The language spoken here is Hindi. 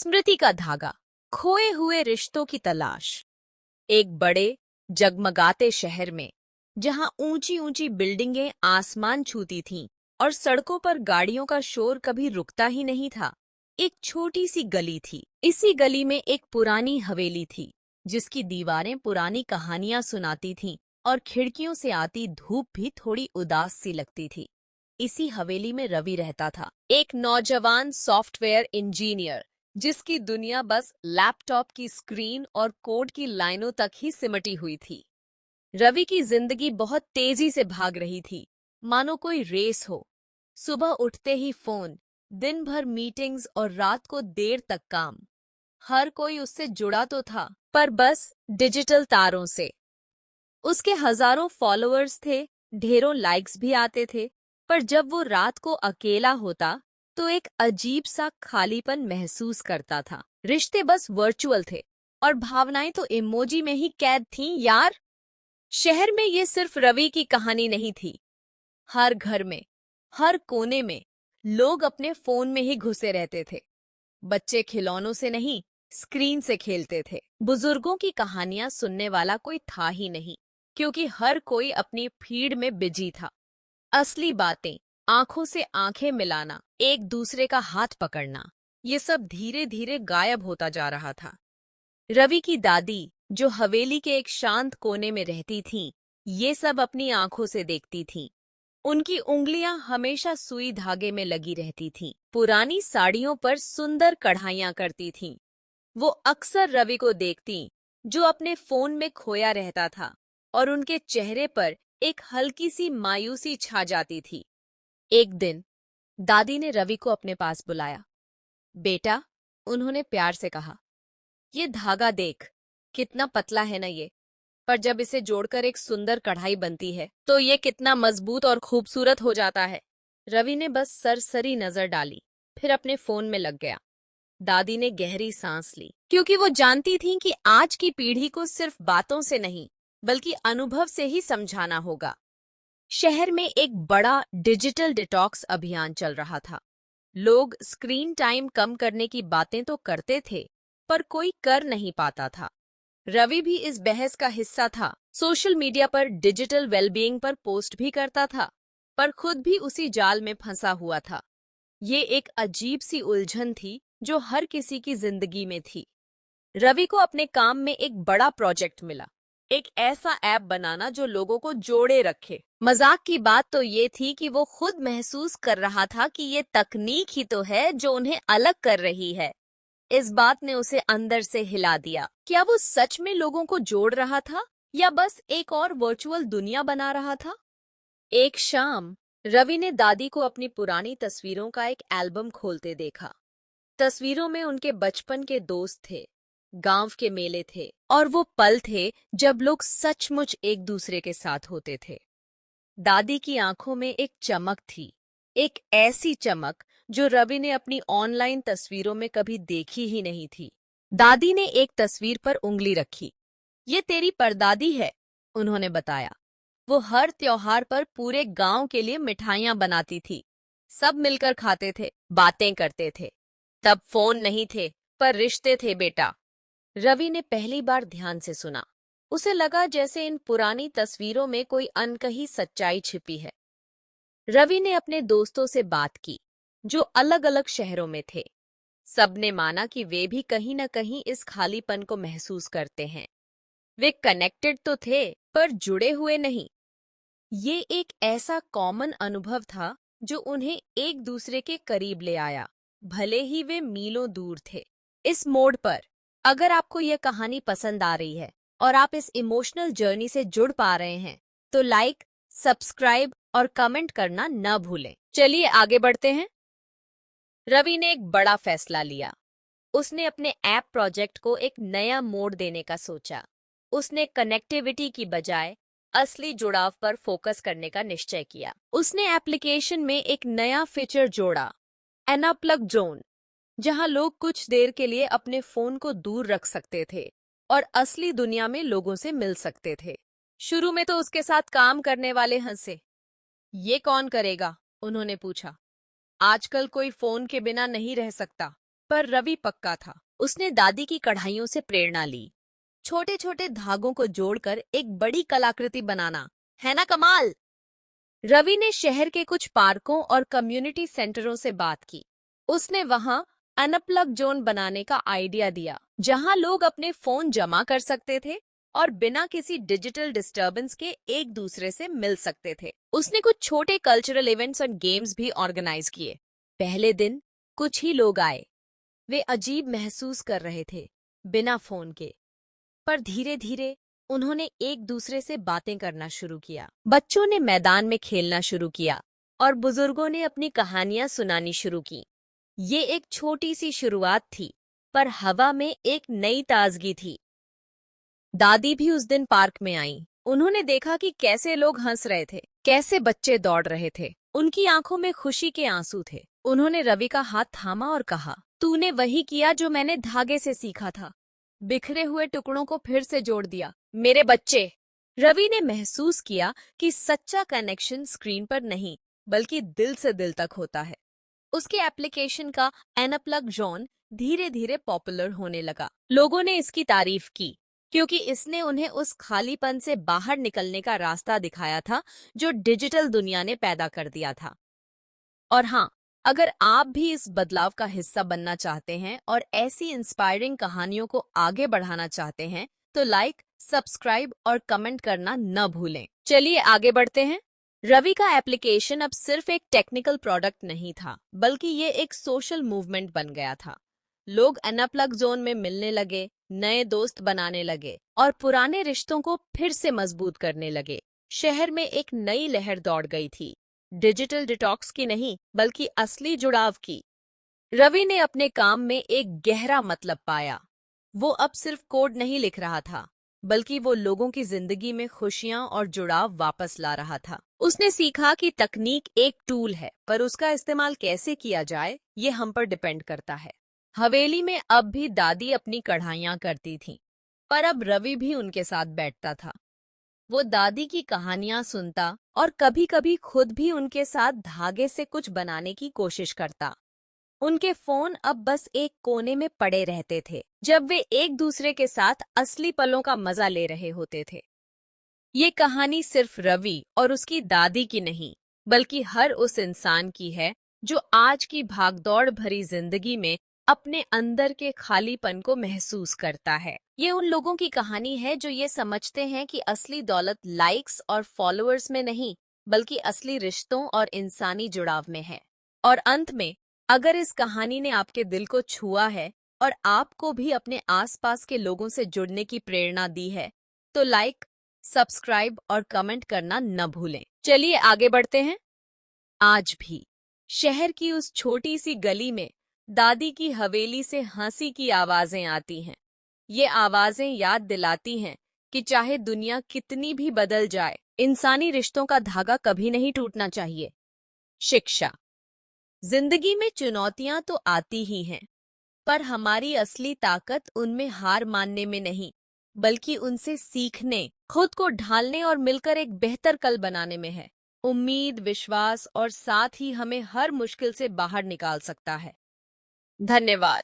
स्मृति का धागा, खोए हुए रिश्तों की तलाश। एक बड़े जगमगाते शहर में, जहां ऊंची ऊंची बिल्डिंगें आसमान छूती थीं और सड़कों पर गाड़ियों का शोर कभी रुकता ही नहीं था, एक छोटी सी गली थी। इसी गली में एक पुरानी हवेली थी, जिसकी दीवारें पुरानी कहानियां सुनाती थीं और खिड़कियों से आती धूप भी थोड़ी उदास सी लगती थी। इसी हवेली में रवि रहता था, एक नौजवान सॉफ्टवेयर इंजीनियर जिसकी दुनिया बस लैपटॉप की स्क्रीन और कोड की लाइनों तक ही सिमटी हुई थी। रवि की जिंदगी बहुत तेजी से भाग रही थी, मानो कोई रेस हो। सुबह उठते ही फोन, दिन भर मीटिंग्स और रात को देर तक काम। हर कोई उससे जुड़ा तो था, पर बस डिजिटल तारों से। उसके हजारों फॉलोअर्स थे, ढेरों लाइक्स भी आते थे, पर जब वो रात को अकेला होता तो एक अजीब सा खालीपन महसूस करता था। रिश्ते बस वर्चुअल थे और भावनाएं तो इमोजी में ही कैद थीं यार। शहर में ये सिर्फ रवि की कहानी नहीं थी। हर घर में, हर कोने में लोग अपने फोन में ही घुसे रहते थे। बच्चे खिलौनों से नहीं, स्क्रीन से खेलते थे। बुजुर्गों की कहानियां सुनने वाला कोई था ही नहीं, क्योंकि हर कोई अपनी फीड में बिजी था। असली बातें, आंखों से आंखें मिलाना, एक दूसरे का हाथ पकड़ना, ये सब धीरे धीरे गायब होता जा रहा था। रवि की दादी, जो हवेली के एक शांत कोने में रहती थीं, ये सब अपनी आंखों से देखती थीं। उनकी उंगलियां हमेशा सुई धागे में लगी रहती थीं, पुरानी साड़ियों पर सुंदर कढ़ाइयां करती थीं। वो अक्सर रवि को देखती, जो अपने फोन में खोया रहता था, और उनके चेहरे पर एक हल्की सी मायूसी छा जाती थी। एक दिन दादी ने रवि को अपने पास बुलाया। बेटा, उन्होंने प्यार से कहा, ये धागा देख, कितना पतला है ना ये, पर जब इसे जोड़कर एक सुंदर कढ़ाई बनती है तो ये कितना मजबूत और खूबसूरत हो जाता है। रवि ने बस सरसरी नजर डाली, फिर अपने फोन में लग गया। दादी ने गहरी सांस ली, क्योंकि वो जानती थीं कि आज की पीढ़ी को सिर्फ बातों से नहीं, बल्कि अनुभव से ही समझाना होगा। शहर में एक बड़ा डिजिटल डिटॉक्स अभियान चल रहा था। लोग स्क्रीन टाइम कम करने की बातें तो करते थे, पर कोई कर नहीं पाता था। रवि भी इस बहस का हिस्सा था। सोशल मीडिया पर डिजिटल वेलबीइंग पर पोस्ट भी करता था, पर खुद भी उसी जाल में फंसा हुआ था। ये एक अजीब सी उलझन थी जो हर किसी की जिंदगी में थी। रवि को अपने काम में एक बड़ा प्रोजेक्ट मिला, एक ऐसा ऐप बनाना जो लोगों को जोड़े रखे। मजाक की बात तो ये थी कि वो खुद महसूस कर रहा था कि ये तकनीक ही तो है जो उन्हें अलग कर रही है। इस बात ने उसे अंदर से हिला दिया। क्या वो सच में लोगों को जोड़ रहा था, या बस एक और वर्चुअल दुनिया बना रहा था? एक शाम रवि ने दादी को अपनी पुरानी तस्वीरों का एक एल्बम खोलते देखा। तस्वीरों में उनके बचपन के दोस्त थे, गांव के मेले थे, और वो पल थे जब लोग सचमुच एक दूसरे के साथ होते थे। दादी की आंखों में एक चमक थी, एक ऐसी चमक जो रवि ने अपनी ऑनलाइन तस्वीरों में कभी देखी ही नहीं थी। दादी ने एक तस्वीर पर उंगली रखी। ये तेरी परदादी है, उन्होंने बताया। वो हर त्योहार पर पूरे गांव के लिए मिठाइयां बनाती थी। सब मिलकर खाते थे, बातें करते थे। तब फोन नहीं थे, पर रिश्ते थे बेटा। रवि ने पहली बार ध्यान से सुना। उसे लगा जैसे इन पुरानी तस्वीरों में कोई अनकही सच्चाई छिपी है। रवि ने अपने दोस्तों से बात की, जो अलग अलग शहरों में थे। सबने माना कि वे भी कहीं न कहीं इस खालीपन को महसूस करते हैं। वे कनेक्टेड तो थे, पर जुड़े हुए नहीं। ये एक ऐसा कॉमन अनुभव था जो उन्हें एक दूसरे के करीब ले आया, भले ही वे मीलों दूर थे। इस मोड़ पर, अगर आपको यह कहानी पसंद आ रही है और आप इस इमोशनल जर्नी से जुड़ पा रहे हैं, तो लाइक, सब्सक्राइब और कमेंट करना न भूलें। चलिए आगे बढ़ते हैं। रवि ने एक बड़ा फैसला लिया। उसने अपने ऐप प्रोजेक्ट को एक नया मोड़ देने का सोचा। उसने कनेक्टिविटी की बजाय असली जुड़ाव पर फोकस करने का निश्चय किया। उसने एप्लीकेशन में एक नया फीचर जोड़ा, अनप्लग जोन, जहां लोग कुछ देर के लिए अपने फोन को दूर रख सकते थे और असली दुनिया में लोगों से मिल सकते थे। शुरू में तो उसके साथ काम करने वाले हंसे। ये कौन करेगा, उन्होंने पूछा। आजकल कोई फोन के बिना नहीं रह सकता। पर रवि पक्का था। उसने दादी की कढ़ाइयों से प्रेरणा ली। छोटे छोटे धागों को जोड़कर एक बड़ी कलाकृति बनाना, है ना कमाल। रवि ने शहर के कुछ पार्कों और कम्युनिटी सेंटरों से बात की। उसने वहां अनप्लग जोन बनाने का आइडिया दिया, जहां लोग अपने फोन जमा कर सकते थे और बिना किसी डिजिटल डिस्टरबेंस के एक दूसरे से मिल सकते थे। उसने कुछ छोटे कल्चरल इवेंट्स और गेम्स भी ऑर्गेनाइज किए। पहले दिन कुछ ही लोग आए। वे अजीब महसूस कर रहे थे बिना फोन के, पर धीरे धीरे उन्होंने एक दूसरे से बातें करना शुरू किया। बच्चों ने मैदान में खेलना शुरू किया और बुजुर्गों ने अपनी कहानियां सुनानी शुरू की। ये एक छोटी सी शुरुआत थी, पर हवा में एक नई ताजगी थी। दादी भी उस दिन पार्क में आई। उन्होंने देखा कि कैसे लोग हंस रहे थे, कैसे बच्चे दौड़ रहे थे। उनकी आंखों में खुशी के आंसू थे। उन्होंने रवि का हाथ थामा और कहा, तूने वही किया जो मैंने धागे से सीखा था। बिखरे हुए टुकड़ों को फिर से जोड़ दिया। मेरे बच्चे। रवि ने महसूस किया कि सच्चा कनेक्शन स्क्रीन पर नहीं, बल्कि दिल से दिल तक होता है। उसके एप्लीकेशन का अनप्लग जोन धीरे धीरे पॉपुलर होने लगा। लोगों ने इसकी तारीफ की, क्योंकि इसने उन्हें उस खालीपन से बाहर निकलने का रास्ता दिखाया था जो डिजिटल दुनिया ने पैदा कर दिया था। और हाँ, अगर आप भी इस बदलाव का हिस्सा बनना चाहते हैं और ऐसी इंस्पायरिंग कहानियों को आगे बढ़ाना चाहते हैं, तो लाइक, सब्सक्राइब और कमेंट करना न भूलें। चलिए आगे बढ़ते हैं। रवि का एप्लीकेशन अब सिर्फ एक टेक्निकल प्रोडक्ट नहीं था, बल्कि ये एक सोशल मूवमेंट बन गया था। लोग अनप्लग जोन में मिलने लगे, नए दोस्त बनाने लगे और पुराने रिश्तों को फिर से मजबूत करने लगे। शहर में एक नई लहर दौड़ गई थी, डिजिटल डिटॉक्स की नहीं, बल्कि असली जुड़ाव की। रवि ने अपने काम में एक गहरा मतलब पाया। वो अब सिर्फ कोड नहीं लिख रहा था, बल्कि वो लोगों की जिंदगी में खुशियां और जुड़ाव वापस ला रहा था। उसने सीखा कि तकनीक एक टूल है, पर उसका इस्तेमाल कैसे किया जाए, ये हम पर डिपेंड करता है। हवेली में अब भी दादी अपनी कढ़ाइयां करती थीं, पर अब रवि भी उनके साथ बैठता था। वो दादी की कहानियां सुनता और कभी-कभी खुद भी उनके साथ धागे से कुछ बनाने की कोशिश करता। उनके फोन अब बस एक कोने में पड़े रहते थे, जब वे एक दूसरे के साथ असली पलों का मजा ले रहे होते थे। ये कहानी सिर्फ रवि और उसकी दादी की नहीं, बल्कि हर उस इंसान की है जो आज की भागदौड़ भरी जिंदगी में अपने अंदर के खालीपन को महसूस करता है। ये उन लोगों की कहानी है जो ये समझते हैं कि असली दौलत लाइक्स और फॉलोअर्स में नहीं, बल्कि असली रिश्तों और इंसानी जुड़ाव में है। और अंत में, अगर इस कहानी ने आपके दिल को छुआ है और आपको भी अपने आसपास के लोगों से जुड़ने की प्रेरणा दी है, तो लाइक, सब्सक्राइब और कमेंट करना न भूलें। चलिए आगे बढ़ते हैं। आज भी शहर की उस छोटी सी गली में दादी की हवेली से हंसी की आवाजें आती हैं। ये आवाजें याद दिलाती हैं कि चाहे दुनिया कितनी भी बदल जाए, इंसानी रिश्तों का धागा कभी नहीं टूटना चाहिए। शिक्षा। जिंदगी में चुनौतियां तो आती ही हैं, पर हमारी असली ताकत उनमें हार मानने में नहीं, बल्कि उनसे सीखने, खुद को ढालने और मिलकर एक बेहतर कल बनाने में है। उम्मीद, विश्वास और साथ ही हमें हर मुश्किल से बाहर निकाल सकता है। धन्यवाद।